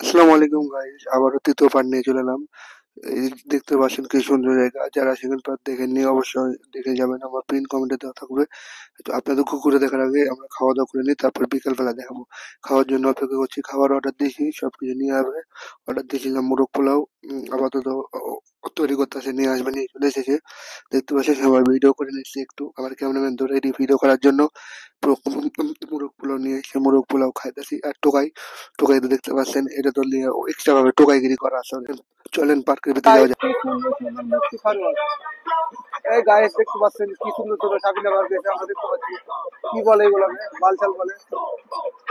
আসসালামু আলাইকুম গাইস, আবারও তৃতীয় পার্ট নিয়ে চলে এলাম। এই দেখতে পাচ্ছেন কি সুন্দর জায়গা। যারা সেকেন্ড পার্ট দেখেননি অবশ্যই দেখে যাবেন, আমার পিন কমেন্টে দেওয়া থাকবে। তো আপনাদের কুকুরে দেখার আগে আমরা খাওয়া দাওয়া করে নিই, তারপর বিকাল বেলা দেখাবো। খাওয়ার জন্য অপেক্ষা করছি, খাবার অর্ডার দিয়েছি, সবকিছু নিয়ে আসবে। অর্ডার দিয়েছিলাম মোরগ পোলাও, আপাতত তৈরি করতেছে, নিয়ে আসবে, নিয়ে চলে এসেছে। দেখতে পাচ্ছেন সবাই ভিডিও করে নিচ্ছি, একটু আমার ক্যামেরাম্যান ধরে রেডি ভিডিও করার জন্য। মোরগ পোলাও নিয়ে এসে মোরগ পোলাও খাইতেছি। আর টোকাই, টোকাই তো দেখতে পাচ্ছেন, এটা তো এক্সট্রা ভাবে টোকাইগিরি করা আসলে। চলেন পার্কের ভিতরে যাওয়া যাক। কি সুন্দর সুন্দর মুক্তি খরচ। এই গায়ে দেখতে পাচ্ছেন কি সুন্দর সুন্দর সাবিনা বার গেছে, আমরা দেখতে পাচ্ছি। কি বলে এগুলো, বালছাল বলে,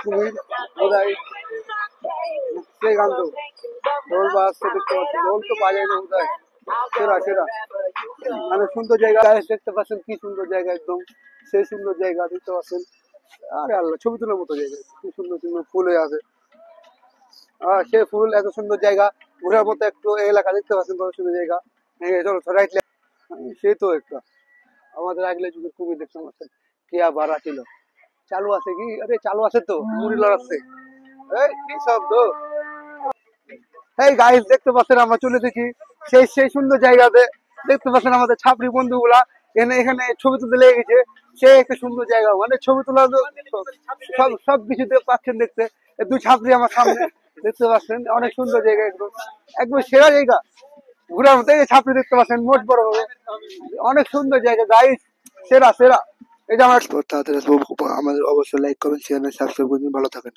কুমির বোধহয়। সেই গান তো ঢোল বাজছে দেখতে পাচ্ছি, ঢোল তো বাজায় না বোধহয়। সেরা সেরা, মানে সুন্দর জায়গা। গায়ে দেখতে পাচ্ছেন কি সুন্দর জায়গা, একদম সেই সুন্দর জায়গা দেখতে পাচ্ছেন। আরে আল্লাহ, ছবি তোলার মতো জায়গা, কি সুন্দর সুন্দর ফুল হয়ে আছে। সে ফুল, এত সুন্দর জায়গা, ঘোরার মতো একটু এলাকা দেখতে পাচ্ছেন, কত সুন্দর জায়গা। হ্যাঁ চলো রাইট, সে তো একটা আমাদের আগলে যুগের খুবই দেখতে পাচ্ছেন। কেয়া বাড়া ছিল, চালু আছে কি, আরে চালু আছে তো, মুড়ি লড়াচ্ছে। এই কি শব্দ। এই গাইস দেখতে পাচ্ছেন আমরা চলে এসেছি সেই সেই সুন্দর জায়গাতে। দেখতে পাচ্ছেন আমাদের ছাপড়ি বন্ধুগুলা এখানে এখানে ছবি তুলতে লেগে গেছে। সে একটা সুন্দর জায়গা, মানে ছবি তোলা সব সব কিছুতে পাচ্ছেন দেখতে। এই দুই ছাপড়ি আমার সামনে দেখতে পাচ্ছেন, অনেক সুন্দর জায়গা, একদম একদম সেরা জায়গা ঘোরার মতো। এই যে ছাপড়ি দেখতে পাচ্ছেন মোট বড় বড়, অনেক সুন্দর জায়গা গাইস, সেরা সেরা। এই যে আমার তাড়াতাড়ি আসবো। আমাদের অবশ্যই লাইক কমেন্ট শেয়ার সাবস্ক্রাইব করে দিন। ভালো থাকেন।